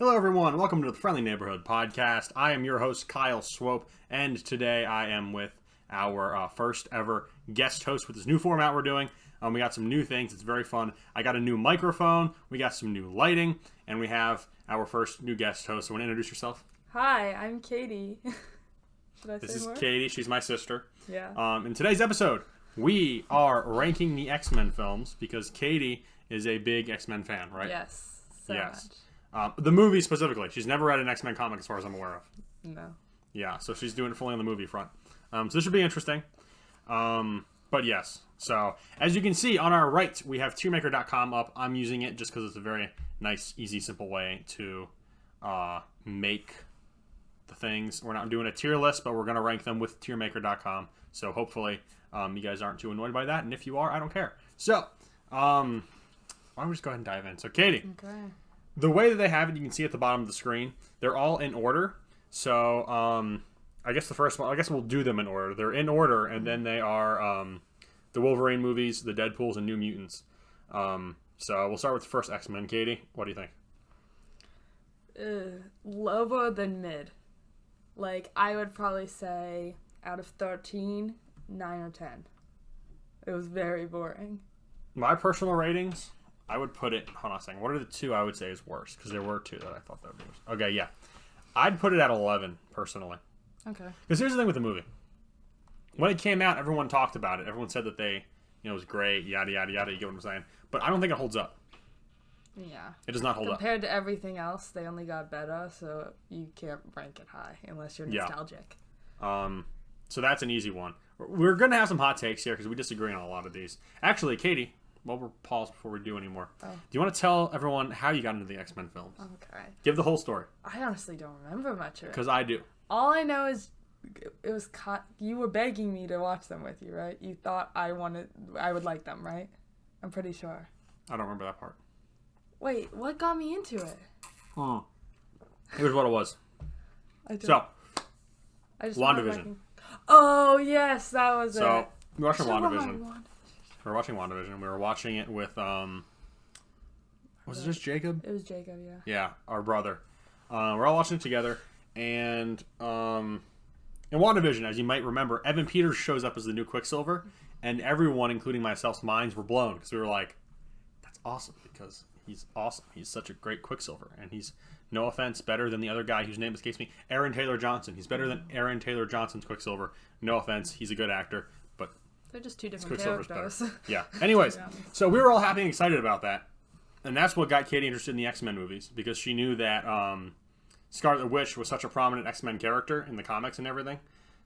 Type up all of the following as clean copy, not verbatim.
Hello everyone, welcome to the Friendly Neighborhood Podcast. I am your host, Kyle Swope, and today I am with our first ever guest host with this new format we're doing. We got some new things, it's very fun. I got a new microphone, we got some new lighting, and we have our first new guest host. So want to introduce yourself? Hi, I'm Katie. Should I This say is more? Katie, she's my sister. Yeah. In today's episode, we are ranking the X-Men films because Katie is a big X-Men fan, right? Yes. So Yes. much. The movie specifically. She's never read an X-Men comic as far as I'm aware of. No. Yeah, so she's doing it fully on the movie front. So this should be interesting. But yes, so as you can see on our right, we have tiermaker.com up. I'm using it just because it's a very nice, easy, simple way to make the things. We're not doing a tier list, but we're going to rank them with tiermaker.com. So hopefully you guys aren't too annoyed by that. And if you are, I don't care. So why don't we just go ahead and dive in. So Katie. Okay. The way that they have it, you can see at the bottom of the screen, they're all in order. So, I guess the first one, I guess we'll do them in order. They're in order, and then they are the Wolverine movies, the Deadpools, and New Mutants. So we'll start with the first X-Men. Katie, what do you think? Lower than mid. Like, I would probably say out of 13, 9 or 10. It was very boring. My personal ratings, I would put it, hold on a second, what are the two I would say is worse? Because there were two that I thought that would be worse. Okay, yeah. I'd put it at 11, personally. Okay. Because here's the thing with the movie. When it came out, everyone talked about it. Everyone said that it was great, yada, yada, yada, you get what I'm saying? But I don't think it holds up. Yeah. It does not hold up. Compared to everything else, they only got better, so you can't rank it high unless you're nostalgic. So that's an easy one. We're going to have some hot takes here because we disagree on a lot of these. Actually, Katie, while we're paused before we do any more, do you want to tell everyone how you got into the X-Men films? Okay. Give the whole story. I honestly don't remember much of it. Because I do. All I know is it was you were begging me to watch them with you, right? You thought I would like them, right? I'm pretty sure. I don't remember that part. Wait, what got me into it? Here's what it was. I don't. So, I just WandaVision. Oh yes, that was it. So we watched So WandaVision. wrong. We were watching WandaVision. We were watching it with was it just Jacob? It was Jacob, yeah. Yeah, our brother. We're all watching it together, and in WandaVision, as you might remember, Evan Peters shows up as the new Quicksilver, and everyone, including myself's minds, were blown because we were like, "That's awesome!" Because he's awesome. He's such a great Quicksilver, and he's, no offense, better than the other guy whose name escapes me, Aaron Taylor Johnson. He's better than Aaron Taylor Johnson's Quicksilver. No offense, he's a good actor, but They're just two different Quicksilver's characters. better. Yeah. Anyways, so we were all happy and excited about that. And that's what got Katie interested in the X-Men movies, because she knew that Scarlet Witch was such a prominent X-Men character in the comics and everything.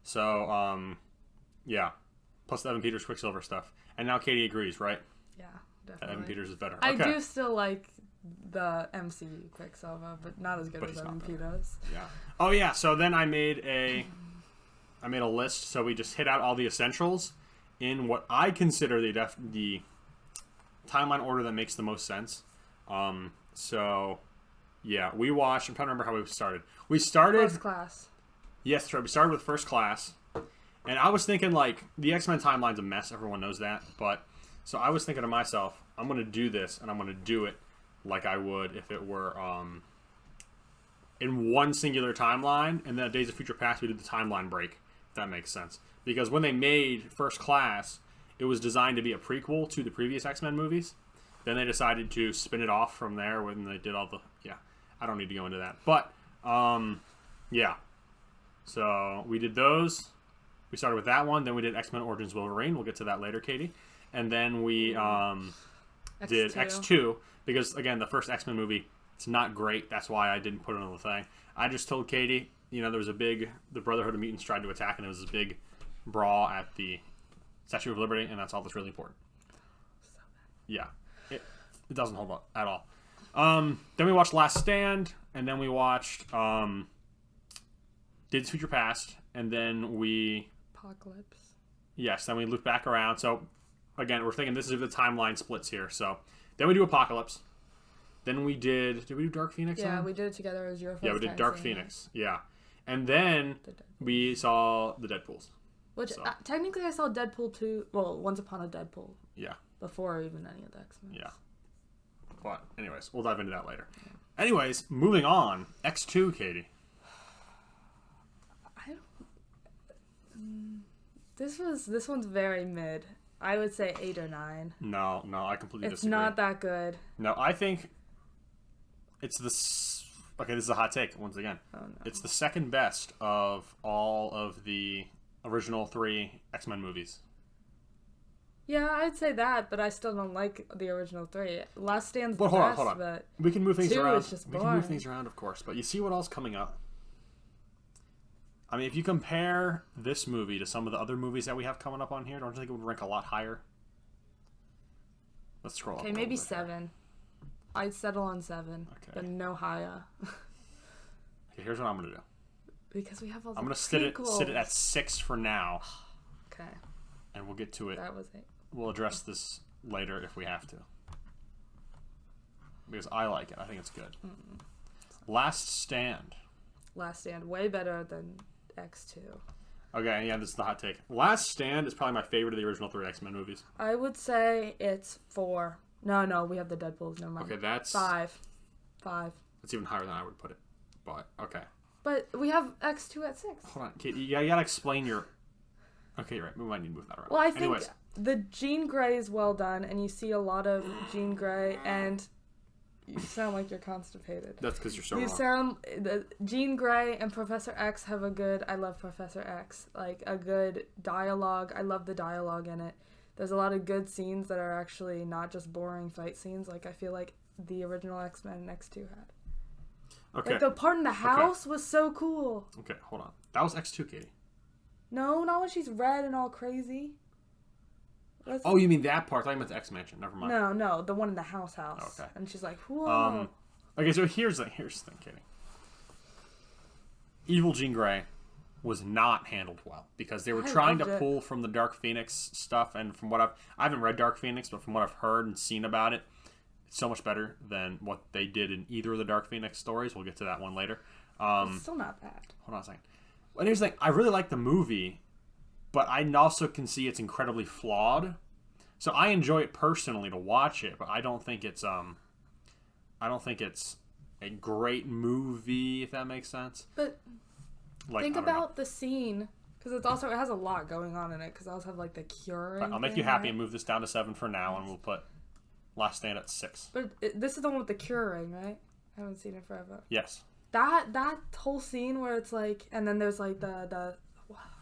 So, yeah. Plus the Evan Peters Quicksilver stuff. And now Katie agrees, right? Yeah, That definitely. Evan Peters is better. I Okay. do still like the MCU Quicksilver, but not as good But as he's Evan not better. Peters. Yeah. Oh, yeah. So then I made a list. So we just hit out all the essentials in what I consider the timeline order that makes the most sense. So yeah, we watched. I'm trying to remember how we started. We started First class. Yes, that's right. We started with First Class, and I was thinking like the X-Men timeline's a mess. Everyone knows that, but so I was thinking to myself, I'm going to do this, and I'm going to do it like I would if it were in one singular timeline, and then Days of Future Past we did the timeline break. If that makes sense. Because when they made First Class, it was designed to be a prequel to the previous X-Men movies. Then they decided to spin it off from there when they did all the... Yeah, I don't need to go into that. But, yeah. So, we did those. We started with that one. Then we did X-Men Origins Wolverine. We'll get to that later, Katie. And then we did X2. Because, again, the first X-Men movie, it's not great. That's why I didn't put it on the thing. I just told Katie, there was the Brotherhood of Mutants tried to attack, and it was this big brawl at the Statue of Liberty, and that's all that's really important. Yeah. It doesn't hold up at all. Then we watched Last Stand, and then we watched Days of Future Past, and then we... Apocalypse. Yes, then we loop back around. So, again, we're thinking this is the timeline splits here. So, then we do Apocalypse. Then we did we do Dark Phoenix? Yeah, we did it together as your first Yeah, we did time Dark seeing Phoenix. Yeah. And then we saw the Deadpools. Which, So. Technically I saw Deadpool 2, well, Once Upon a Deadpool. Yeah. Before even any of the X-Men. Yeah. But, anyways, we'll dive into that later. Anyways, moving on. X2, Katie. I don't. This one's very mid. I would say 8 or 9. No, I completely It's disagree. not that good. No, I think it's okay, this is a hot take once again. Oh no. It's the second best of all of the original 3 X-Men movies. Yeah, I'd say that, but I still don't like the original 3. Last Stand's the But hold best, on. but We can move things 2 around. is just We can boring. move things around, of course. But you see what else coming up? I mean, if you compare this movie to some of the other movies that we have coming up on here, don't you think it would rank a lot higher? Let's scroll up. okay, a little maybe bit here. 7. I'd settle on 7, Okay. but no higher. Okay, here's what I'm gonna do. Because we have all the I'm gonna sit it prequels. at 6 for now, Okay, and we'll get to it. that was it. We'll address this later if we have to, because I like it. I think it's good. Last Stand. Last Stand, way better than X2. Okay, yeah, this is the hot take. Last Stand is probably my favorite of the original 3 X-Men movies. I would say it's 4. No, we have the Deadpools. Never mind. Okay, that's 5. That's even higher than I would put it. But okay, But we have X2 at 6. hold on, Kate. You gotta explain your. Okay, you're right. We might need to move that around. Well, I think Anyways, the Jean Grey is well done, and you see a lot of Jean Grey, and you sound like you're constipated. that's because you're so You wrong. sound Jean Grey and Professor X have a good. I love Professor X. Like a good dialogue. I love the dialogue in it. There's a lot of good scenes that are actually not just boring fight scenes. Like I feel like the original X-Men and X2 had. Okay. Like the part in the house was so cool. Okay, hold on. That was X2, Katie. No, not when she's red and all crazy. That's- Oh, you mean that part? I thought you meant the X Mansion. Never mind. No, the one in the house. Okay. And she's like, whoa. Okay, so here's the thing, Katie. Evil Jean Grey was not handled well because they were I trying to loved it. pull from the Dark Phoenix stuff, and from what I haven't read Dark Phoenix, but from what I've heard and seen about it, it's so much better than what they did in either of the Dark Phoenix stories. We'll get to that one later. It's still not bad. Hold on a second. And here's the thing: I really like the movie, but I also can see it's incredibly flawed. So I enjoy it personally to watch it, but I don't think it's a great movie, if that makes sense. But Like, think I don't know. about the scene, because it has a lot going on in it, because I also have like the curing. I'll make thing, you happy right? and move this down to 7 for now, and we'll put Last Stand at 6. But this is the one with the curing, right? I haven't seen it forever. Yes. That whole scene where it's like, and then there's like the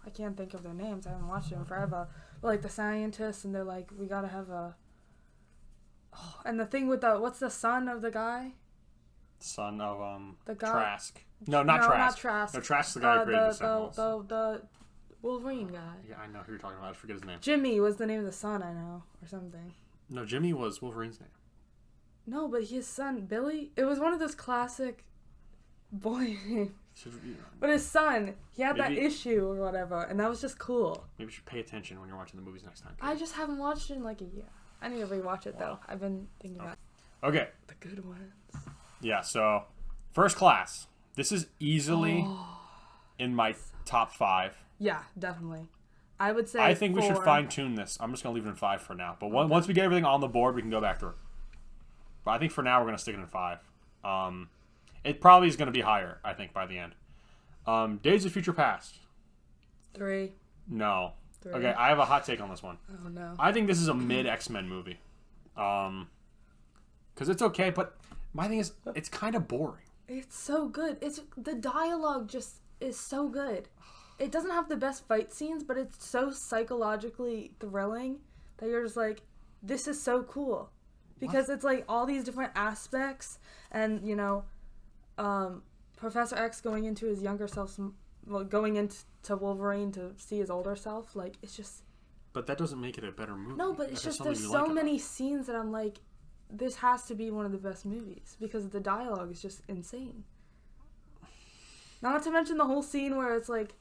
I can't think of their names. I haven't watched it in forever. But like the scientists, and they're like, we gotta have a. Oh, and the thing with what's the son of the guy? Son of The guy. Trask. No, not No, Trask. not Trask. No, Trask's the guy who created the Sentinels. the Wolverine guy. Yeah, I know who you're talking about. I forget his name. Jimmy was the name of the son, I know, or something. No, Jimmy was Wolverine's name. No, but his son, Billy, it was one of those classic boy names. But his son, he had that Maybe- issue or whatever, and that was just cool. Maybe you should pay attention when you're watching the movies next time. I just haven't watched it in like a year. I need to rewatch it though. I've been thinking about Okay. the good ones. Yeah, so First Class. This is easily in my top 5. Yeah, definitely. I would say. I think we should 4. fine tune this. I'm just going to leave it in 5 for now. But once we get everything on the board, we can go back through it. But I think for now, we're going to stick it in 5. It probably is going to be higher, I think, by the end. Days of Future Past. 3. No. 3. Okay, I have a hot take on this one. Oh no. I think this is a mid X-Men movie. Because it's okay, but my thing is, it's kind of boring. It's so good. It's the dialogue just is so good. It doesn't have the best fight scenes, but it's so psychologically thrilling that you're just like, this is so cool. Because it's like all these different aspects, and you know, Professor X going into his younger self, going into Wolverine to see his older self. Like it's just. But that doesn't make it a better movie. No, but it's That's just there's something you so like about many it. scenes that I'm like, this has to be one of the best movies because the dialogue is just insane. Not to mention the whole scene where it's like,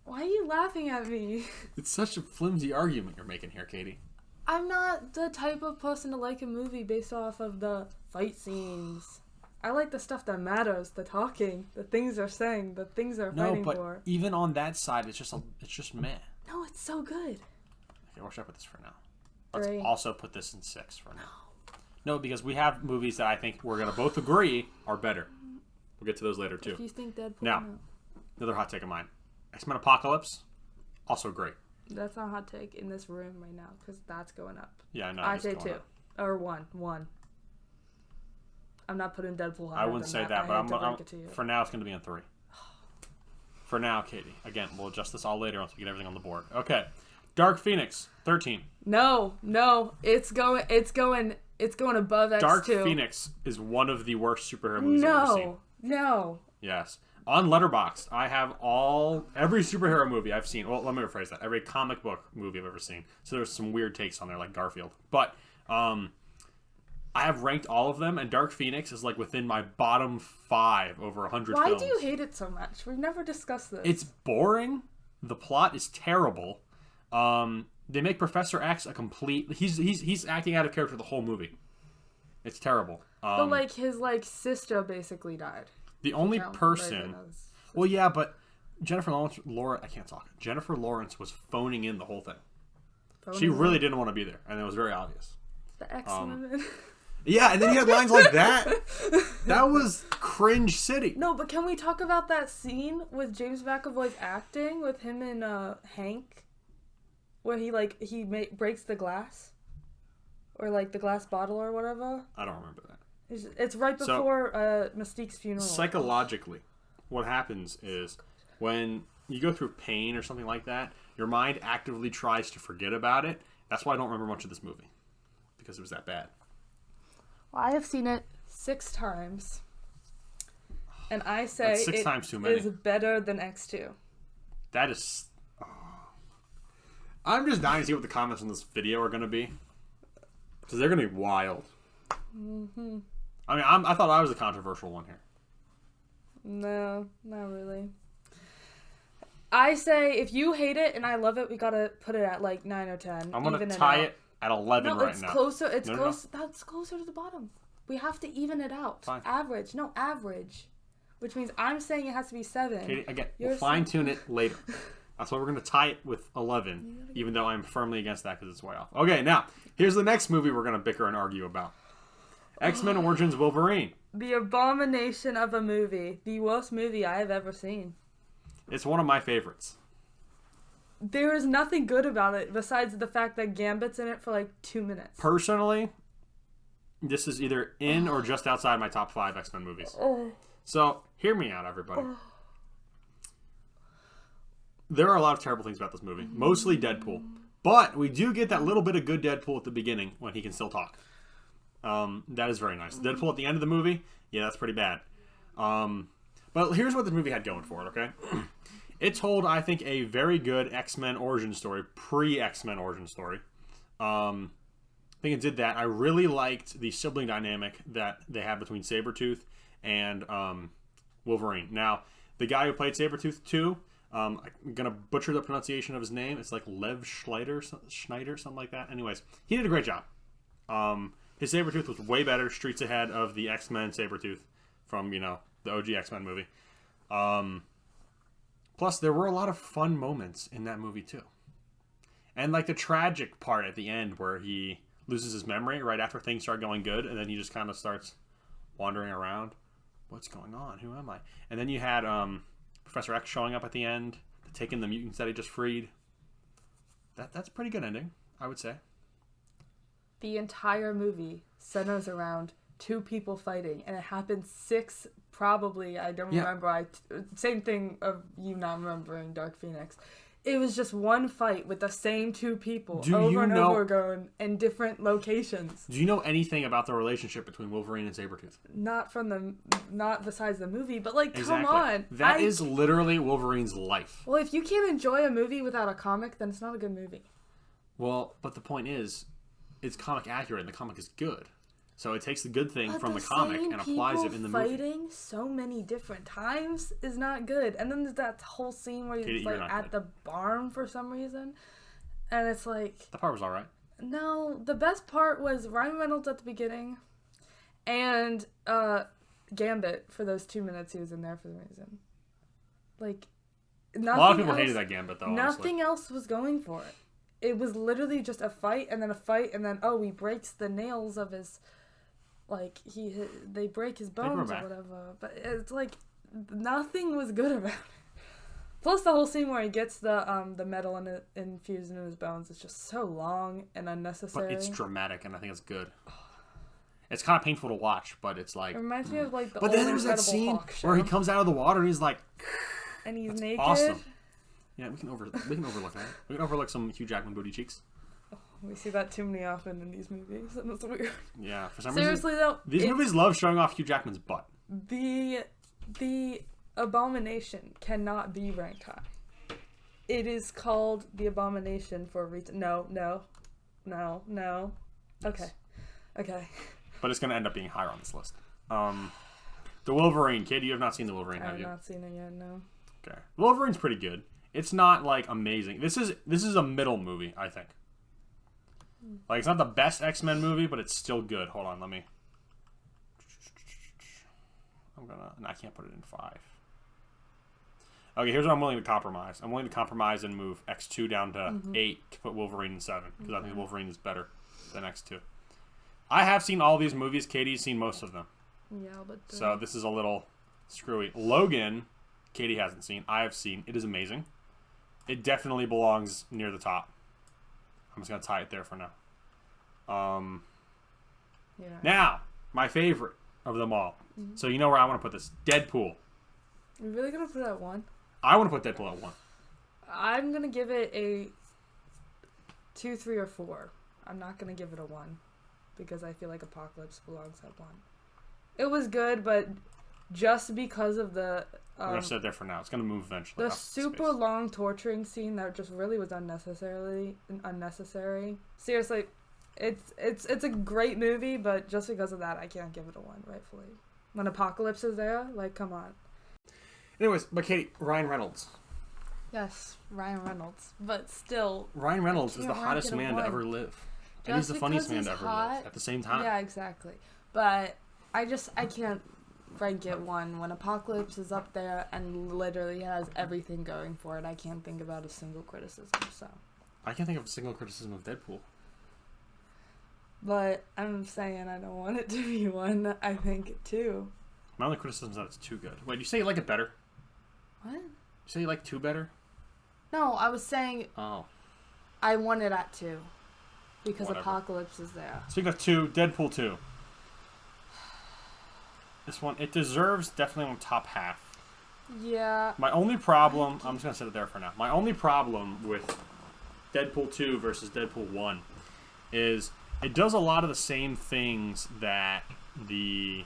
why are you laughing at me? It's such a flimsy argument you're making here, Katie. I'm not the type of person to like a movie based off of the fight scenes. I like the stuff that matters, the talking, the things they're saying, the things they're No, fighting but for. even on that side, it's just meh. No, it's so good. Okay, where should I put this for now? Let's 3. also put this in 6 for now. No, because we have movies that I think we're going to both agree are better. We'll get to those later, too. If you think Deadpool, Now, no. another hot take of mine. X-Men Apocalypse, also great. That's not a hot take in this room right now, because that's going up. Yeah, I know. I say 2. Or 1. I'm not putting Deadpool higher. I wouldn't say that, but I'm for now it's going to be in 3. For now, Katie. Again, we'll adjust this all later once we get everything on the board. Okay. Dark Phoenix, 13. No, it's going above X2. Dark Phoenix is one of the worst superhero movies I've ever seen. No. Yes. On Letterboxd, I have every superhero movie I've seen. Well, let me rephrase that. Every comic book movie I've ever seen. So there's some weird takes on there, like Garfield. But I have ranked all of them, and Dark Phoenix is like within my bottom 5 over 100 films. Why do you hate it so much? We've never discussed this. It's boring. The plot is terrible. They make Professor X a complete. He's acting out of character the whole movie. It's terrible. But like his sister basically died. The only person. Well, yeah, but Jennifer Lawrence was phoning in the whole thing. She really didn't want to be there, and it was very obvious. The X-Men. Yeah, and then you had lines like that. That was cringe city. No, but can we talk about that scene with James McAvoy's acting with him and Hank, where he breaks the glass, or the glass bottle or whatever? I don't remember that. It's right before Mystique's funeral. Psychologically, what happens is when you go through pain or something like that, your mind actively tries to forget about it. That's why I don't remember much of this movie, because it was that bad. Well, I have seen it 6 times, and I say That's 6 times too many. Is better than X2. That is... I'm just dying to see what the comments on this video are going to be, because they're going to be wild. Mm-hmm. I mean, I thought I was the controversial one here. No, not really. I say if you hate it and I love it, we gotta put it at 9 or 10. I'm gonna tie it at 11 right now. It's closer. It's close. No. That's closer to the bottom. We have to even it out. Fine. Average. Which means I'm saying it has to be 7. Katie, again, we'll fine tune it later. That's why we're gonna tie it with 11, even though I'm firmly against that because it's way off. Okay, now here's the next movie we're gonna bicker and argue about. X-Men Origins Wolverine. The abomination of a movie. The worst movie I have ever seen. It's one of my favorites. There is nothing good about it besides the fact that Gambit's in it for 2 minutes. Personally, this is either in or just outside my top 5 X-Men movies. So, hear me out, everybody. There are a lot of terrible things about this movie. Mostly Deadpool. But we do get that little bit of good Deadpool at the beginning when he can still talk. That is very nice. Deadpool at the end of the movie, yeah, that's pretty bad. But here's what this movie had going for it, okay? It told, I think, a very good X-Men origin story, pre-X-Men origin story. I think it did that. I really liked the sibling dynamic that they have between Sabretooth and Wolverine. Now, the guy who played Sabretooth 2, I'm going to butcher the pronunciation of his name. It's Lev Schneider, something like that. Anyways, he did a great job. His Sabretooth was way better, streets ahead of the X-Men Sabretooth from, the OG X-Men movie. Plus, there were a lot of fun moments in that movie, too. And, the tragic part at the end where he loses his memory right after things start going good, and then he just kind of starts wandering around. What's going on? Who am I? And then you had Professor X showing up at the end, taking the mutants that he just freed. That's a pretty good ending, I would say. The entire movie centers around 2 people fighting, and it happened 6, probably. I don't remember. Same thing of you not remembering Dark Phoenix. It was just one fight with the same 2 people over and over again in different locations. Do you know anything about the relationship between Wolverine and Sabretooth? Not besides the movie, but exactly. Come on. That is literally Wolverine's life. Well, if you can't enjoy a movie without a comic, then it's not a good movie. Well, but the point is, it's comic accurate and the comic is good. So it takes the good thing from the comic and applies it in the movie. Fighting so many different times is not good. And then there's that whole scene where he's at the barn for some reason. And it's that part was alright. No, the best part was Ryan Reynolds at the beginning and Gambit for those 2 minutes he was in there for some reason. A lot of people hated that Gambit though, Nothing else was going for it. It was literally just a fight, and then he breaks the nails of his like they break his Take him bones or back. whatever. But it's like nothing was good about it. Plus the whole scene where he gets the metal infused into his bones is just so long and unnecessary. But it's dramatic, and I think it's good. It's kind of painful to watch, but it's like. It reminds me of like the But old then there's that Incredible scene Hulk show. where he comes out of the water and he's like, and he's that's naked. awesome. Yeah, we can overlook that. We can overlook some Hugh Jackman booty cheeks. We see that too many often in these movies, and it's weird. Yeah, for some Seriously reason. though, These movies love showing off Hugh Jackman's butt. the Abomination cannot be ranked high. It is called the Abomination for a reason. No. Yes. Okay. But it's going to end up being higher on this list. The Wolverine. Katie, you have not seen The Wolverine, I have have you? not seen it yet, no. Okay. Wolverine's pretty good. It's not, like, amazing. This is a middle movie, I think. Like, it's not the best X-Men movie, but it's still good. Hold on, let me... I can't put it in 5. Okay, here's what I'm willing to compromise. I'm willing to compromise and move X2 down to 8 to put Wolverine in 7. Because I think Wolverine is better than X2. I have seen all these movies. Katie's seen most of them. Yeah, but... So this is a little screwy. Logan, Katie hasn't seen. I have seen. It is amazing. It definitely belongs near the top. I'm just going to tie it there for now. Yeah. Now, my favorite of them all. So you know where I want to put this. Deadpool. You're really going to put it at 1? I want to put Deadpool at 1. I'm going to give it a 2, 3, or 4. I'm not going to give it a 1. Because I feel like Apocalypse belongs at 1. It was good, but just because of the... We're going to sit there for now. It's going to move eventually. The super long torturing scene that just really was unnecessary. Seriously, it's a great movie, but just because of that, I can't give it a 1, rightfully. When Apocalypse is there, like, come on. Anyways, but Katie, Ryan Reynolds. Yes, Ryan Reynolds. But still... Ryan Reynolds is the rank hottest it a man to 1. ever live. And Just he's the funniest man because to he's ever hot, live at the same time. Yeah, exactly. But I can't rank it 1 when Apocalypse is up there and literally has everything going for it. I can't think about a single criticism, so. I can't think of a single criticism of Deadpool. But I'm saying I don't want it to be 1. I think 2. My only criticism is that it's too good. Wait, you say you like it better? What? You say you like 2 better? No, I was saying Oh. I want it at 2. Because Whatever. Apocalypse is there. Speaking of 2, Deadpool 2. This one, it deserves definitely on top half. Yeah. My only problem, I'm just going to set it there for now. My only problem with Deadpool 2 versus Deadpool 1 is it does a lot of the same things that the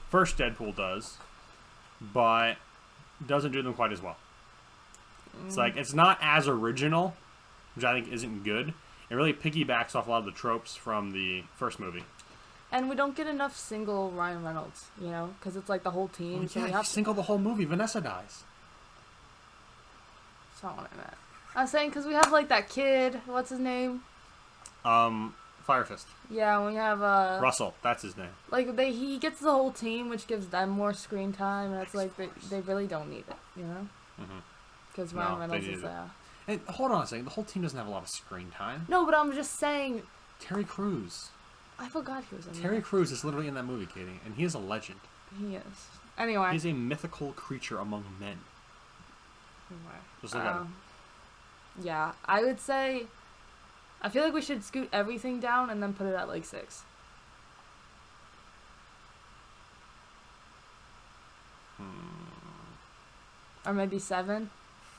first Deadpool does, but doesn't do them quite as well. It's like, it's not as original, which I think isn't good. It really piggybacks off a lot of the tropes from the first movie. And we don't get enough single Ryan Reynolds, you know? Because it's like the whole team. Well, so yeah, we you have single the whole movie. Vanessa dies. That's not what I meant. I was saying because we have like that kid. What's his name? Fire Fist. Yeah, we have Russell, that's his name. like he gets the whole team, which gives them more screen time, and it's like they really don't need it, you know? Because Ryan No, they Reynolds need is it. there. And hold on a second, the whole team doesn't have a lot of screen time. No, but I'm just saying. Terry Crews. I forgot he was in Terry Crews is literally in that movie, Katie, and he is a legend. there. He is. Anyway. He's a mythical creature among men. Anyway. Just look at him. Yeah, I would say. I feel like we should scoot everything down and then put it at like 6. Or maybe 7.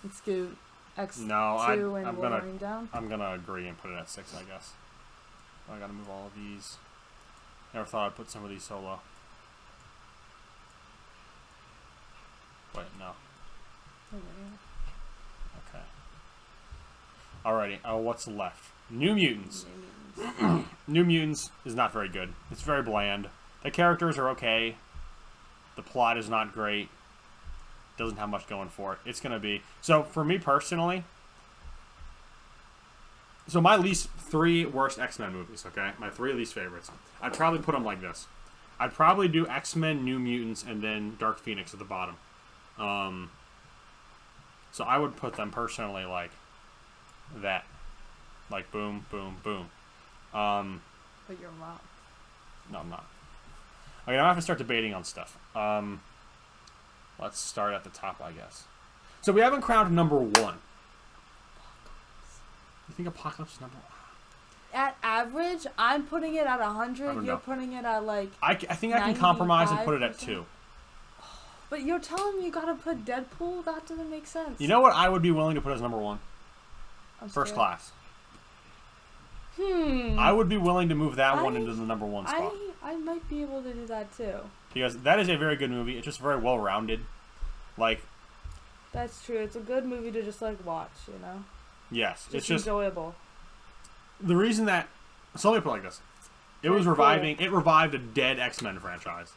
And scoot X2 and Wolverine down. I'm gonna agree and put it at 6, I guess. I gotta move all of these. Never thought I'd put some of these so low. Wait, no. Okay. Alrighty, what's left? New Mutants. New Mutants is not very good. It's very bland. The characters are okay. The plot is not great. Doesn't have much going for it. It's going to be... So, for me personally... So, my least 3 worst X-Men movies, okay? My 3 least favorites. I'd probably put them like this. I'd probably do X-Men, New Mutants, and then Dark Phoenix at the bottom. So, I would put them personally like that. Like, boom, boom, boom. But you're wrong. No, I'm not. Okay, now I have to start debating on stuff. Let's start at the top, I guess. So we haven't crowned number one. You think Apocalypse is number one? At average, I'm putting it at 100. You're know. putting it at like. I think I can compromise and put it at 2. But you're telling me you gotta put Deadpool? That doesn't make sense. You know what I would be willing to put as number 1? First Class. I would be willing to move that one into the number 1 spot. I might be able to do that too. Because that is a very good movie. It's just very well rounded. Like. That's true. It's a good movie to just like watch, you know. Yes, it's just enjoyable. The reason that, so let me put it like this: it was reviving. It revived a dead X-Men franchise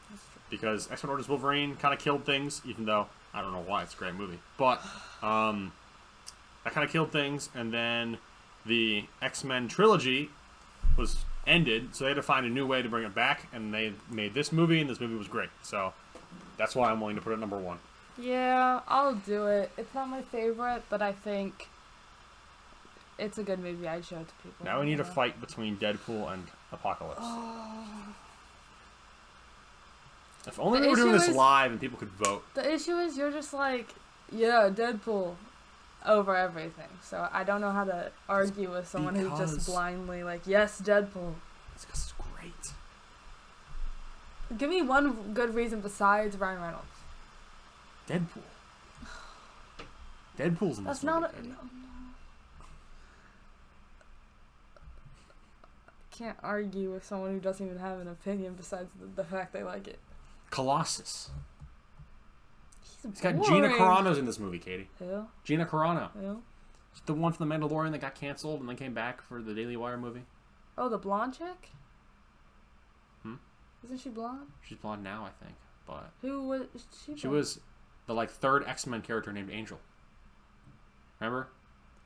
because X-Men Origins Wolverine kind of killed things. Even though I don't know why, it's a great movie, but that kind of killed things. And then the X-Men trilogy was ended, so they had to find a new way to bring it back. And they made this movie, and this movie was great. So that's why I'm willing to put it number 1. Yeah, I'll do it. It's not my favorite, but I think it's a good movie. I'd show it to people. Now we need a fight between Deadpool and Apocalypse. Oh. If only we were doing this live and people could vote. The issue is you're just like, yeah, Deadpool over everything. So I don't know how to argue with someone who's just blindly like, yes, Deadpool. It's because it's great. Give me one good reason besides Ryan Reynolds. Deadpool. Deadpool's in this movie. No. Can't argue with someone who doesn't even have an opinion besides the fact they like it. Colossus. It's got Gina Carano's in this movie, Katie. Who? Gina Carano. Who? The one from The Mandalorian that got canceled and then came back for the Daily Wire movie. Oh, the blonde chick? Hmm? Isn't she blonde? She's blonde now, I think. But who was she? She was the third X-Men character named Angel. Remember?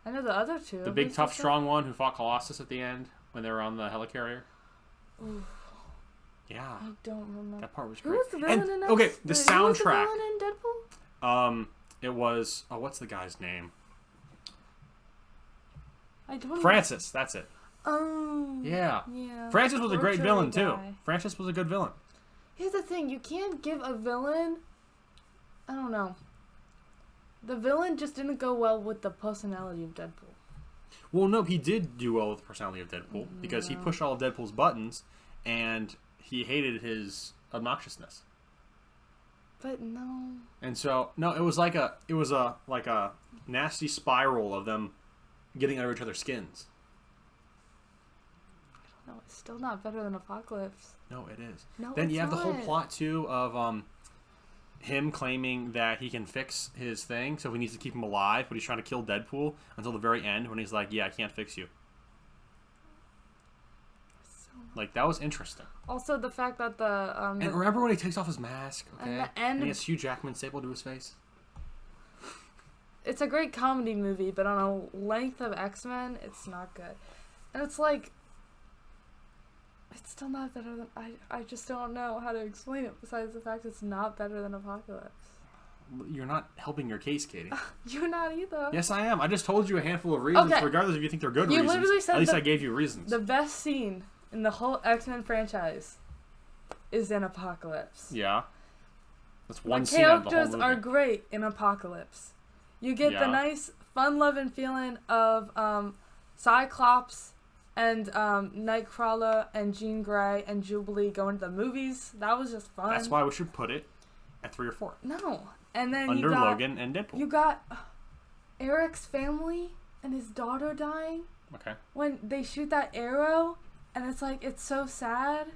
I know the other two. The big, tough, strong one who fought Colossus at the end when they were on the helicarrier. Ooh. Yeah. I don't remember. That part was great. Who was the villain in that? Okay, the soundtrack. Who was the villain in Deadpool? It was... Oh, what's the guy's name? I don't Francis, that's it. Oh. Yeah. Yeah. Francis was a great villain, too. Guy. Francis was a good villain. Here's the thing. You can't give a villain... I don't know. The villain just didn't go well with the personality of Deadpool. Well, no, he did do well with the personality of Deadpool because he pushed all of Deadpool's buttons and he hated his obnoxiousness. But no. And so, no, it was like a nasty spiral of them getting under each other's skins. I don't know. It's still not better than Apocalypse. No, it is. No, then it's you have not. the whole plot too of him claiming that he can fix his thing, so he needs to keep him alive, but he's trying to kill Deadpool until the very end when he's like, "Yeah, I can't fix you." Like, that was interesting. Also, the fact that the and remember when he takes off his mask, okay? And he has Hugh Jackman stapled to his face. It's a great comedy movie, but on a length of X-Men, it's not good. And it's like, it's still not better than... I just don't know how to explain it besides the fact it's not better than Apocalypse. You're not helping your case, Katie. You're not either. Yes, I am. I just told you a handful of reasons, regardless if you think they're good reasons. Literally said at least I gave you reasons. The best scene in the whole X-Men franchise is in Apocalypse. Yeah. That's one scene out of the whole movie. The characters are great in Apocalypse. You get the nice, fun-loving feeling of Cyclops and Nightcrawler and Jean Grey and Jubilee going to the movies. That was just fun. That's why we should put it at 3 or 4. No. And then under Logan and Deadpool. You got Eric's family and his daughter dying. Okay. When they shoot that arrow, and it's like, it's so sad.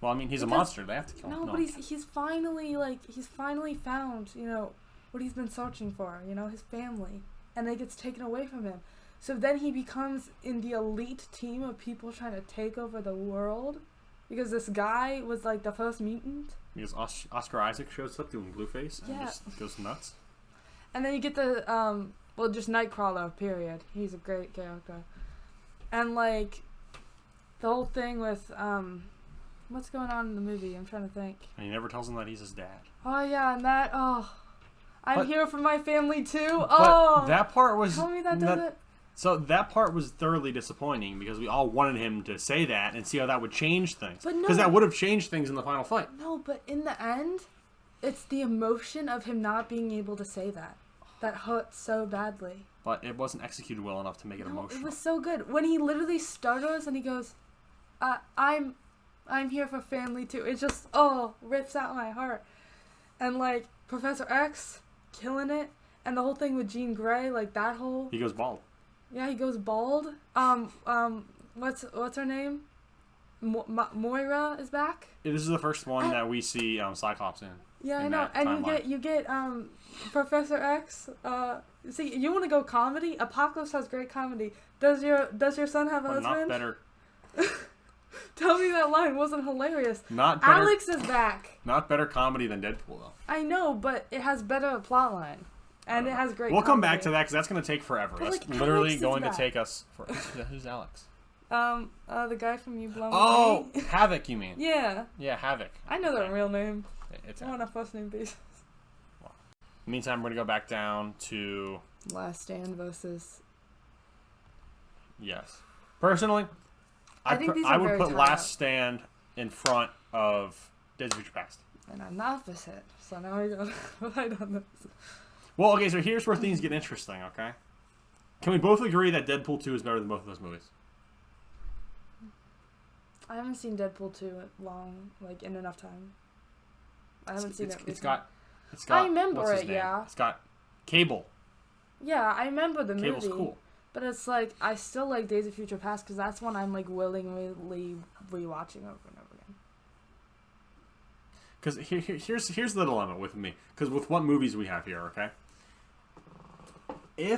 Well, I mean, he's a monster. They have to kill him. No, but he's finally found, what he's been searching for, his family. And it gets taken away from him. So then he becomes in the elite team of people trying to take over the world. Because this guy was like the first mutant. Because Oscar Isaac shows up doing Blueface and just goes nuts. And then you get the, just Nightcrawler, period. He's a great character. And like, the whole thing with, what's going on in the movie? I'm trying to think. And he never tells him that he's his dad. Oh yeah, and I'm here for my family too. But that part was... Tell me that doesn't... So that part was thoroughly disappointing because we all wanted him to say that and see how that would change things. But no. Because that would have changed things in the final fight. No, but in the end, it's the emotion of him not being able to say that hurts so badly. But it wasn't executed well enough to make it emotional. It was so good. When he literally stutters and he goes, I'm here for family too. It just, rips out my heart. And, like, Professor X, killing it. And the whole thing with Jean Grey, like, that whole... He goes bald. Yeah, he goes bald. What's her name? Moira is back? This is the first one that we see Cyclops in. Yeah, I know. And you get Professor X. See, you want to go comedy? Apocalypse has great comedy. Does your son have a husband? Not better. Tell me that line wasn't hilarious. Not better, Alex is back. Not better comedy than Deadpool, though. I know, but it has better plot line. And it has great We'll come comedy. back to that because that's going to take forever. But, that's like, literally Alex going is to take us... Who's Alex? The guy from You Blow Oh, Me. Havoc, you mean? Yeah. Yeah, Havoc. I know their real name. It's I want a first name basis. Well, meantime, we're going to go back down to... Last Stand versus... Yes. Personally, I would put Last Stand in front of Days of Future Past. And I'm the opposite. So now we go right on this. Well, okay, so here's where things get interesting, okay? Can we both agree that Deadpool 2 is better than both of those movies? I haven't seen Deadpool 2 in enough time. I haven't seen it. It's got I remember what's his it, name? yeah. It's got Cable. Yeah, I remember the Cable's movie. cool. But it's like, I still like Days of Future Past because that's one I'm like willingly rewatching over and over again. Because here's the dilemma with me. Because with what movies we have here, okay? Okay,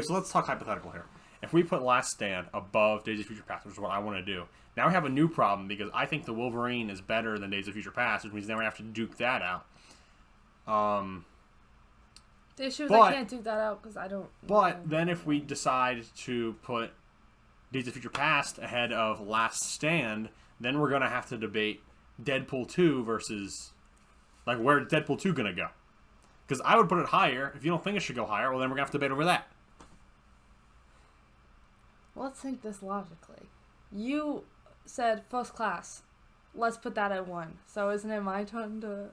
so let's talk hypothetical here. If we put Last Stand above Days of Future Past, which is what I want to do, now we have a new problem because I think the Wolverine is better than Days of Future Past, which means now we have to duke that out. The issue is I can't duke that out because I don't... But then if we decide to put Days of Future Past ahead of Last Stand, then we're going to have to debate Deadpool 2 versus... Like, where's Deadpool 2 going to go? Because I would put it higher. If you don't think it should go higher, well, then we're going to have to debate over that. Let's think this logically. You said First Class. Let's put that at 1. So isn't it my turn to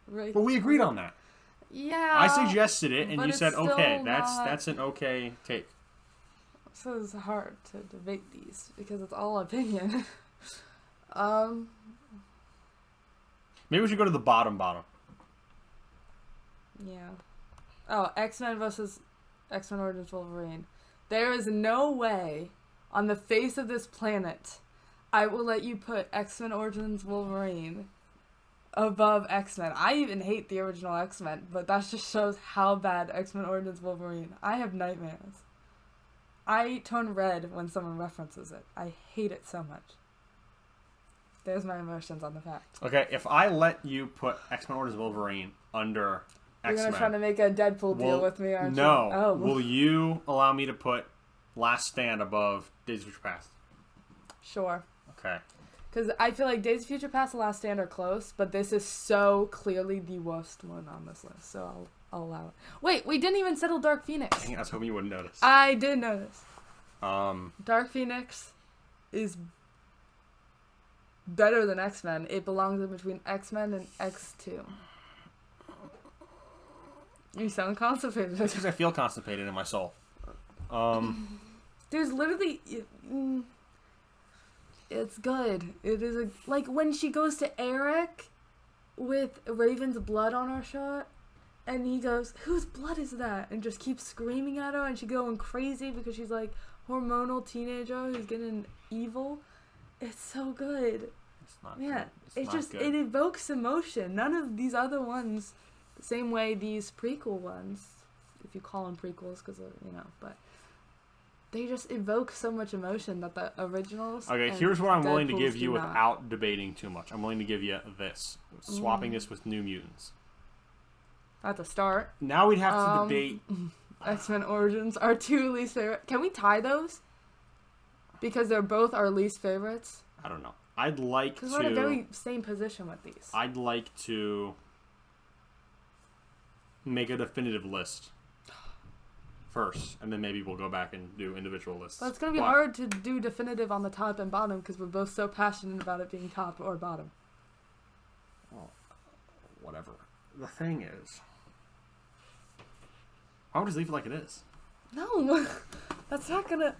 rate? But we agreed on that. Yeah. I suggested it, and you said, okay, not... that's an okay take. So it's hard to debate these because it's all opinion. Maybe we should go to the bottom. Yeah. Oh, X-Men versus X-Men Origins Wolverine. There is no way on the face of this planet I will let you put X-Men Origins Wolverine above X-Men. I even hate the original X-Men, but that just shows how bad X-Men Origins Wolverine. I have nightmares. I turn red when someone references it. I hate it so much. There's my emotions on the fact. Okay, if I let you put X-Men Origins Wolverine under X-Men... You're going to try to make a Deadpool deal with me, aren't you? No. Oh. Will you allow me to put Last Stand above Days of Future Past? Sure. Okay. Because I feel like Days of Future Past and Last Stand are close, but this is so clearly the worst one on this list, so I'll allow it. Wait, we didn't even settle Dark Phoenix. I was hoping you wouldn't notice. I did notice. Dark Phoenix is better than X-Men. It belongs in between X-Men and X2. You sound constipated. That's because I feel constipated in my soul. There's literally... It's good. It is like when she goes to Eric with Raven's blood on her shirt, and he goes, "Whose blood is that?" and just keeps screaming at her, and she's going crazy because she's like hormonal teenager who's getting evil. It's so good. It's not. Yeah, good. It evokes emotion. None of these other ones, the same way these prequel ones, if you call them prequels, because but. They just evoke so much emotion that the originals... Okay, here's what I'm willing to give you not. without debating too much. I'm willing to give you this. Swapping this with New Mutants. At the start. Now we'd have to debate... X-Men Origins, our 2 least favorite. Can we tie those? Because they're both our least favorites? I don't know. I'd like to... Because we're in a very same position with these. I'd like to... make a definitive list first, and then maybe we'll go back and do individual lists. But it's going to be hard to do definitive on the top and bottom because we're both so passionate about it being top or bottom. Well, whatever. The thing is, I would just leave it like it is. No, that's not going to...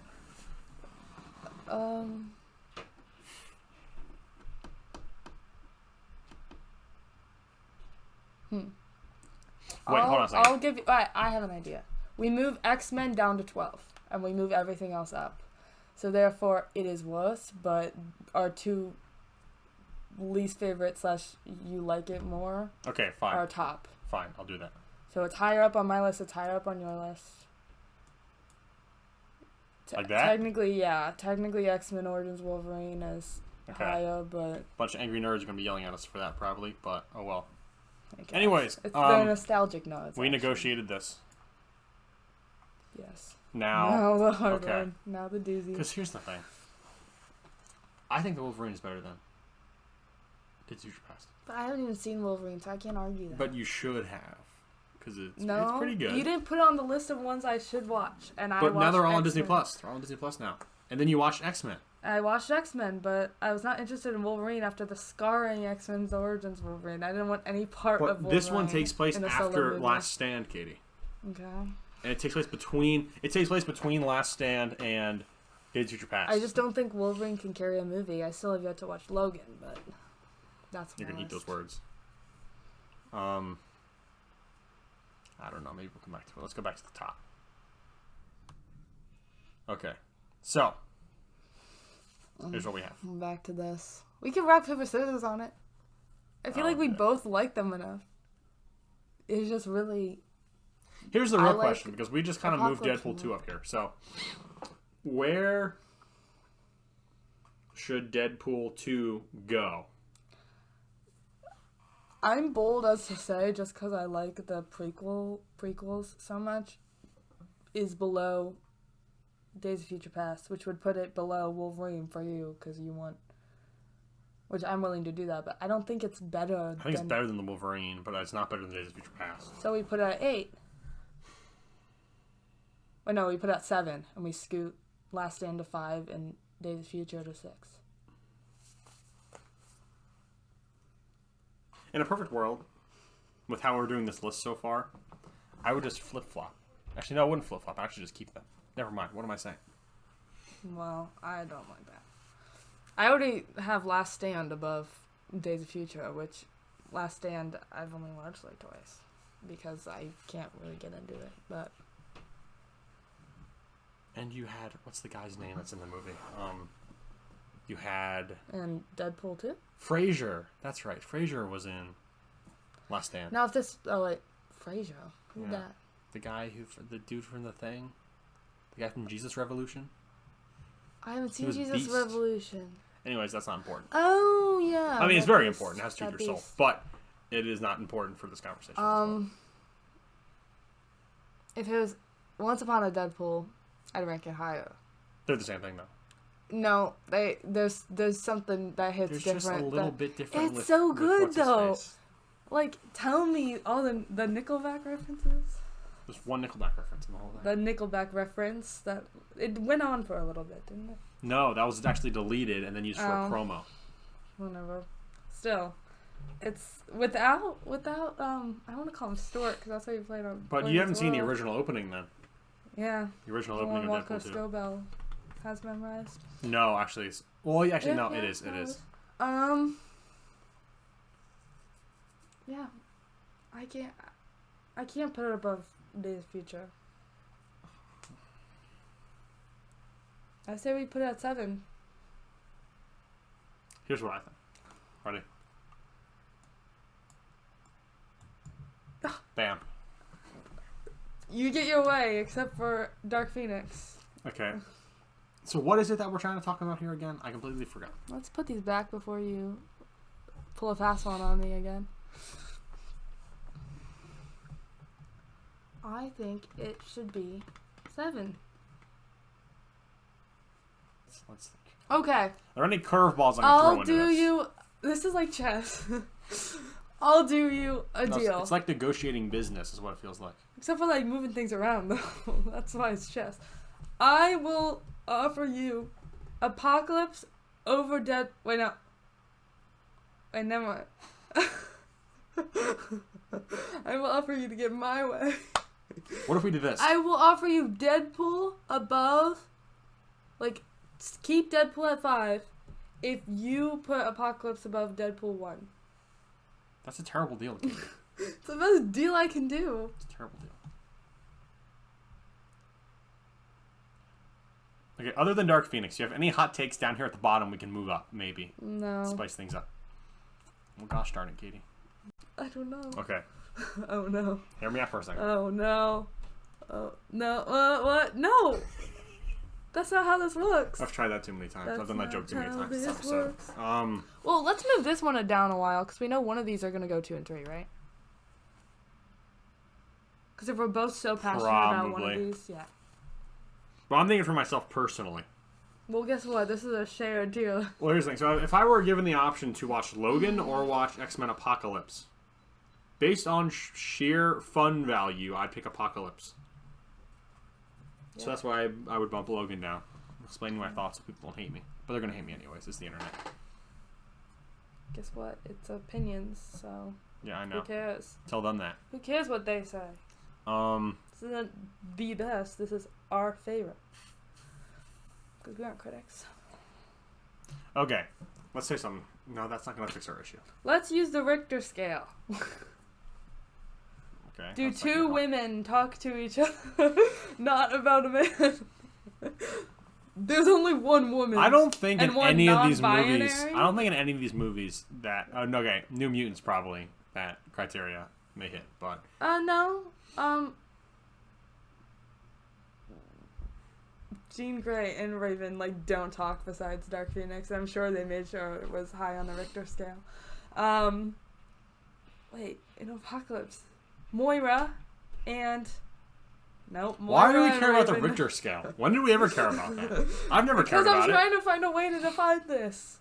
Wait, hold on a second. I'll give you... Alright, I have an idea. We move X-Men down to 12, and we move everything else up. So therefore, it is worse, but our two least favorite / you like it more Okay, fine. are top. Fine, I'll do that. So it's higher up on my list, it's higher up on your list. Like that? Technically, yeah. Technically, X-Men Origins Wolverine is higher, but... Bunch of angry nerds are going to be yelling at us for that, probably, but oh well. Okay. Anyways, it's the nostalgic nods. we actually. negotiated this. Yes. Now the hard one. Now the doozy. Because here's the thing. I think the Wolverine is better than Days of Future Past. But I haven't even seen Wolverine, so I can't argue that. But you should have. Because it's pretty good. You didn't put it on the list of ones I should watch. But now they're all on Disney X-Men. Plus. They're all on Disney Plus now. And then you watched X-Men. I watched X-Men, but I was not interested in Wolverine after the scarring X-Men's Origins Wolverine. I didn't want any part of Wolverine. This one takes place in a solo after movie. Last Stand, Katie. Okay. And it takes place between Last Stand and Days of Future Past. I just don't think Wolverine can carry a movie. I still have yet to watch Logan, but that's You're my gonna eat list. those words. I don't know. Maybe we'll come back to it. Let's go back to the top. Okay. So, here's what we have. Back to this. We can rock, paper, scissors on it. I feel like we both like them enough. It's just really... Here's the real I like question, because we just kind of moved Apocalypse Deadpool Now. 2 up here. So, where should Deadpool 2 go? I'm bold as to say, just because I like the prequels so much, is below Days of Future Past, which would put it below Wolverine for you, because you want... Which I'm willing to do that, but I don't think it's better I think it's better than the Wolverine, but it's not better than Days of Future Past. So we put it at 8. Or no, we put it at 7, and we scoot Last Stand to 5 and Days of Future to 6. In a perfect world, with how we're doing this list so far, I would just flip-flop. Actually, no, I wouldn't flip-flop. I'd actually just keep them. Never mind. What am I saying? Well, I don't like that. I already have Last Stand above Days of Future, which Last Stand I've only watched like twice because I can't really get into it. But And you had... What's the guy's name that's in the movie? You had... And Deadpool 2? Frasier. That's right. Frasier was in Last Stand. Now if this... Oh, wait. Frasier. Who's Yeah. that? The guy who... The dude from The Thing. The guy from Jesus Revolution. I haven't He seen was Jesus Beast. Revolution. Anyways, that's not important. Oh, yeah. I mean, it's that very Beast. important. It has to do That with your soul. Beast. But it is not important for this conversation. If it was Once Upon a Deadpool, I'd rank it higher. They're the same thing, though. No, there's something that hits There's different. just a little bit different. It's with, so with good, what's his though. face. Like, tell me all the Nickelback references. There's one Nickelback reference in the whole thing. The Nickelback reference that it went on for a little bit, didn't it? No, that was actually deleted and then used for a promo. Whatever. Still, it's without I want to call him Stuart because that's how you played on. But you haven't seen the original opening then. Yeah. The original The opening one of Walker Deadpool 2. Scobell has memorized. No, actually, well, actually, no, Yeah, it is. It is. Yeah, I can't put it above Days of Future. I say we put it at 7. Here's what I think. Ready? Bam. You get your way, except for Dark Phoenix. Okay. So what is it that we're trying to talk about here again? I completely forgot. Let's put these back before you pull a fast one on me again. I think it should be 7. Let's think. Okay. Are there any curveballs I can throw I'll into do this? you... This is like chess. I'll do you a No, deal. it's like negotiating business, is what it feels like. Except for like moving things around, though. That's why it's chess. I will offer you Apocalypse over Dead. Wait, no. Wait, never mind. I will offer you to get my way. What if we did this? I will offer you Deadpool above. Like, keep Deadpool at 5 if you put Apocalypse above Deadpool 1. That's a terrible deal, Katie. It's the best deal I can do. It's a terrible deal. Okay, other than Dark Phoenix, you have any hot takes down here at the bottom we can move up, maybe? No. Spice things up. Well, gosh darn it, Katie. I don't know. Okay. Oh no. Hear me out for a second. Oh no. Oh no. What? No! That's not how this works. I've tried that too many times. That's I've done that joke too many not times this how this episode. works. Well, let's move this one down a while, because we know one of these are going to go 2 and 3, right? Because if we're both so passionate about one of Probably. these, yeah. But I'm thinking for myself personally. Well, guess what? This is a shared deal. Well, here's the thing. So if I were given the option to watch Logan or watch X-Men Apocalypse, based on sheer fun value, I'd pick Apocalypse. Yeah. So that's why I would bump Logan down. I'm explaining my thoughts so people don't hate me. But they're going to hate me anyways. It's the internet. Guess what? It's opinions, so Yeah, I who know. cares? Tell them that. Who cares what they say? This isn't the best. This is our favorite. Because we aren't critics. Okay. Let's say something. No, that's not going to fix our issue. Let's use the Richter scale. Okay. Do that's not 2 gonna help. women talk to each other? Not about a man. There's only one woman. I don't think and in one any of these movies. non-binary? I don't think in any of these movies that. Okay, New Mutants probably that criteria may hit, but No. Jean Grey and Raven don't talk besides Dark Phoenix. I'm sure they made sure it was high on the Richter scale. Wait, in Apocalypse, Moira and nope. Moira why do we and care about the Raven. Richter scale? When did we ever care about that? I've never cared Because I'm about it. trying to find a way to define this.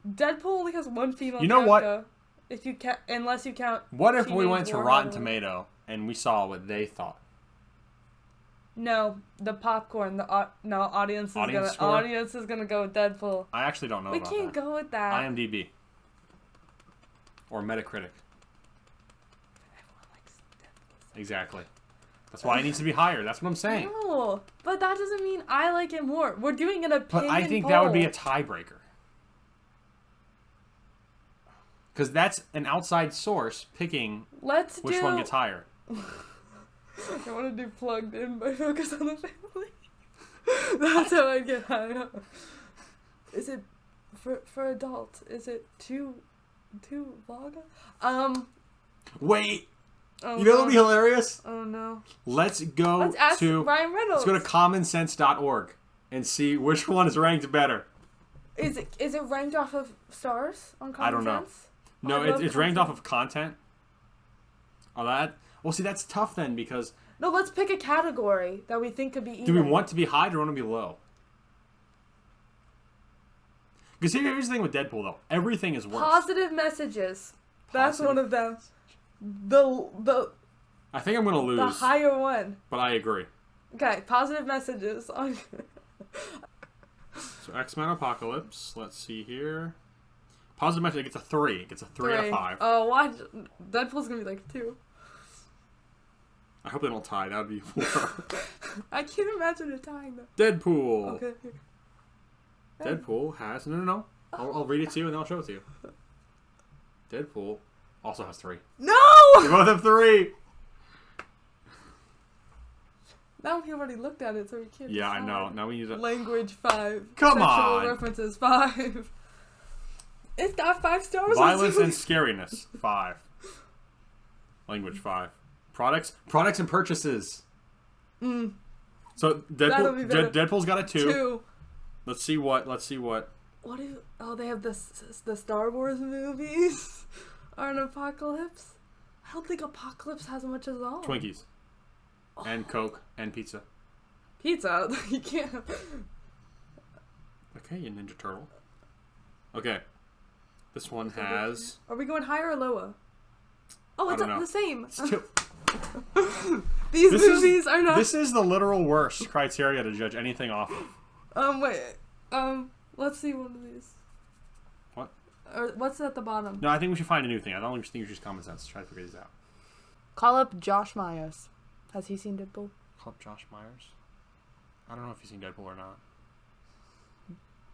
Deadpool only has one female. You know what? character. If you unless you count. What if we Teenage went to Warhead Rotten or- Tomato and we saw what they thought? No, the popcorn. Audience is Audience score? audience is gonna go with Deadpool. I actually don't know We about can't that. go with that. IMDb or Metacritic. Everyone likes Deadpool. Exactly. That's why it needs to be higher. That's what I'm saying. No, but that doesn't mean I like it more. We're doing an opinion But I think poll. that would be a tiebreaker. Because that's an outside source picking Let's which do. one gets higher. I want to do plugged in by Focus on the Family. That's how I get high up. Is it for adults? Is it too vaga? Wait, Oh, you know no. what would be hilarious? Oh no. Let's go Let's ask to Ryan Reynolds. let's go to commonsense.org and see which one is ranked better. Is it ranked off of stars on Common I don't know. Sense? No, I love it's ranked off content. of content. Oh, that. Well, see, that's tough then because No, let's pick a category that we think could be even. do we want to be high or do we want to be low? Because here's the thing with Deadpool though, everything is worse. Positive messages. That's Positive. one of them. The I think I'm gonna lose, the higher one. but I agree. Okay, positive messages on. So X-Men Apocalypse. Let's see here. Positive message. It gets a 3. It gets a 3 out of 5. Oh, watch. Deadpool's gonna be like 2. I hope they don't tie. That would be 4. I can't imagine it tying though. Deadpool. Okay. Deadpool has no. I'll read it to you and then I'll show it to you. Deadpool also has 3. No! They both have 3. Now he already looked at it, so we can't. Yeah, I decide. know. Now we use it. Language 5. Come Sexual on. references 5. It's got 5 stars. Violence on and scariness 5. Language 5. Products and purchases. Mm. So That'll be better. Deadpool's got a 2. 2. Let's see what. What do? Oh, they have the Star Wars movies. Are an Apocalypse. I don't think Apocalypse has much as all. Twinkies. And Coke and pizza. Pizza. You can't. Okay, you Ninja Turtle. Okay. This one has Are we going higher or lower? Oh, it's I don't know. the same. It's too... These movies are not. This is the literal worst criteria to judge anything off of. Wait. Let's see one of these. What? Or what's at the bottom? No, I think we should find a new thing. I don't think it's just common sense to try to figure these out. Call up Josh Myers. Has he seen Deadpool? Call up Josh Myers? I don't know if he's seen Deadpool or not.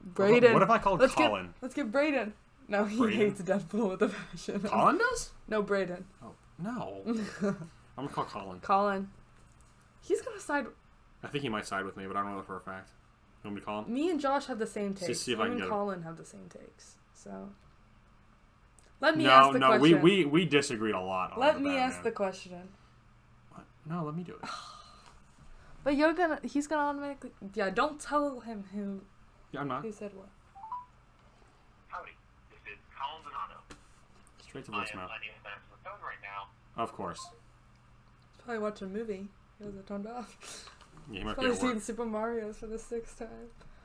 Braden. What if I called Colin? Let's get Braden. No, he Braden? hates Deadpool with a passion. Colin does? No, Braden. Oh, no. I'm going to call Colin. Colin. He's going to side... I think he might side with me, but I don't know that for a fact. You want me to call him? Me and Josh have the same takes. See if I can get him. Colin have the same takes. So... Let me ask the question. No, we disagreed a lot on Let me ask the question. What? No, let me do it. But he's gonna automatically... Yeah, don't tell him who... Yeah, I'm not. Who said what. Howdy, this is Colin Donato. Straight to I am voicemail. letting you answer the phone right now. Of course. He's probably watching a movie. He has it turned off. Yeah, he might be Probably at work. seen Super Mario for the 6th time.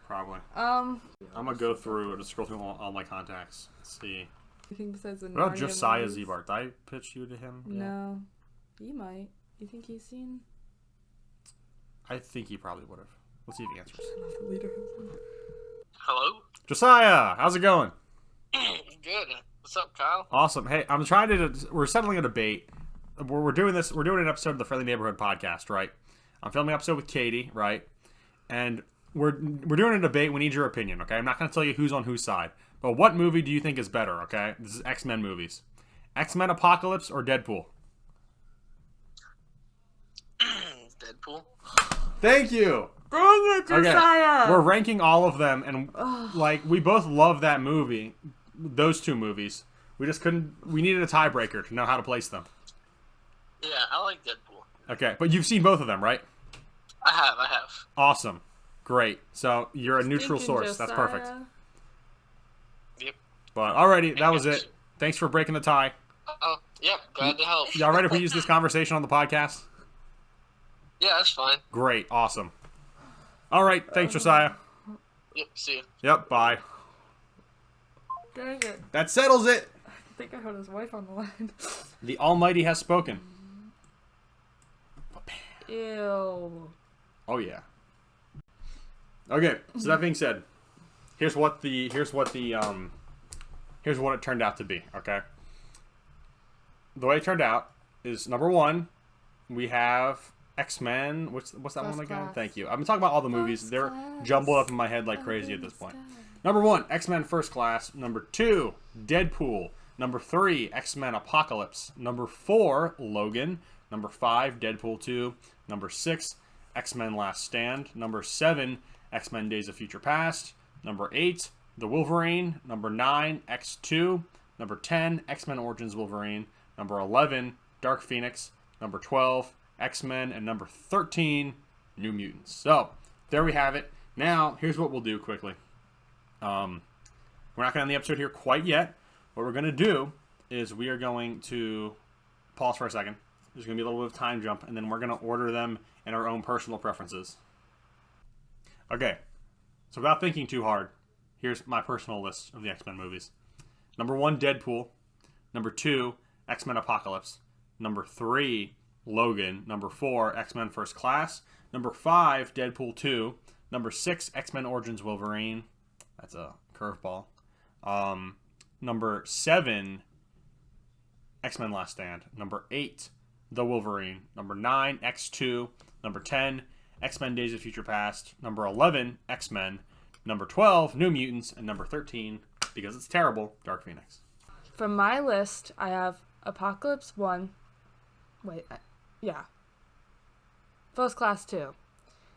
Probably. I'm gonna go through and scroll through all my contacts. Let's see. Anything besides the What about Narnia Josiah movies? Zebart? Did I pitch you to him? Yeah. No. You might. You think he's seen... I think he probably would have. Let's see if he answers. The leader. Hello? Josiah, how's it going? Good. What's up, Kyle? Awesome. Hey, I'm trying to. We're settling a debate. We're doing this. We're doing an episode of the Friendly Neighborhood podcast, right? I'm filming an episode with Katie, right? And we're doing a debate. We need your opinion, okay? I'm not going to tell you who's on whose side, but what movie do you think is better? Okay, this is X-Men movies. X-Men Apocalypse or Deadpool? Deadpool. Thank you. Dang it, Josiah! Okay, we're ranking all of them, and like we both love that movie, those two movies. We just couldn't. We needed a tiebreaker to know how to place them. Yeah, I like Deadpool. Okay, but you've seen both of them, right? I have. Awesome, great. So you're a neutral Stinking source. That's Josiah. perfect. Yep. But alrighty, that was it. Thanks for breaking the tie. Oh, yep, glad to help. Y'all ready if we use this conversation on the podcast? Yeah, that's fine. Great, awesome. All right, thanks, Josiah. Yep, see ya. Yep, bye. Dang it. That settles it. I think I heard his wife on the line. The Almighty has spoken. Ew. Oh yeah. Okay, so that being said, here's what it turned out to be. Okay. The way it turned out is number one, we have X-Men. What's that First one again? Class. Thank you. I've been talking about all the movies. First They're Class. jumbled up in my head like crazy at this point. Number one, X-Men First Class. Number two, Deadpool. Number three, X-Men Apocalypse. Number four, Logan. Number five, Deadpool 2. Number six, X-Men Last Stand. Number seven, X-Men Days of Future Past. Number 8, The Wolverine. Number 9, X2. Number 10, X-Men Origins Wolverine. Number 11, Dark Phoenix. Number 12, X-Men. And number 13, New Mutants. So, there we have it. Now, here's what we'll do quickly. We're not going to end the episode here quite yet. What we're going to do is we are going to pause for a second. There's going to be a little bit of time jump, and then we're going to order them in our own personal preferences. Okay, so without thinking too hard, here's my personal list of the X-Men movies. Number 1, Deadpool. Number 2, X-Men Apocalypse. Number 3, Logan. Number 4, X-Men First Class. Number 5, Deadpool 2. Number 6, X-Men Origins Wolverine. That's a curveball. Number 7, X-Men Last Stand. Number 8, The Wolverine. Number 9, X2. Number 10, X-Men Days of Future Past. Number 11, X-Men. Number 12, New Mutants. And number 13, because it's terrible, Dark Phoenix. From my list, I have Apocalypse 1. First Class 2.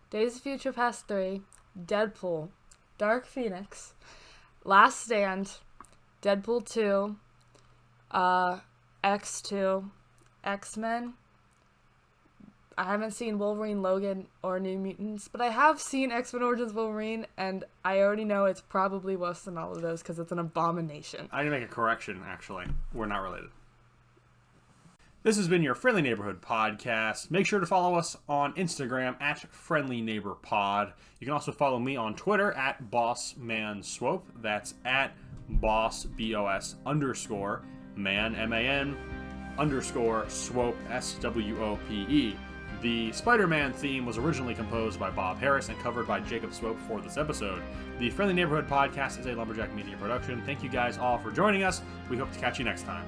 Days of Future Past 3. Deadpool. Dark Phoenix. Last Stand. Deadpool 2. X2. X-Men. I haven't seen Wolverine, Logan, or New Mutants, but I have seen X-Men Origins Wolverine, and I already know it's probably worse than all of those because it's an abomination. I need to make a correction, actually. We're not related. This has been your Friendly Neighborhood podcast. Make sure to follow us on Instagram at Friendly Neighbor Pod. You can also follow me on Twitter at BossManSwope. That's at Boss, B-O-S, _ man, M-A-N, _Swope, SWOPE. The Spider-Man theme was originally composed by Bob Harris and covered by Jacob Swope for this episode. The Friendly Neighborhood Podcast is a Lumberjack Media production. Thank you guys all for joining us. We hope to catch you next time.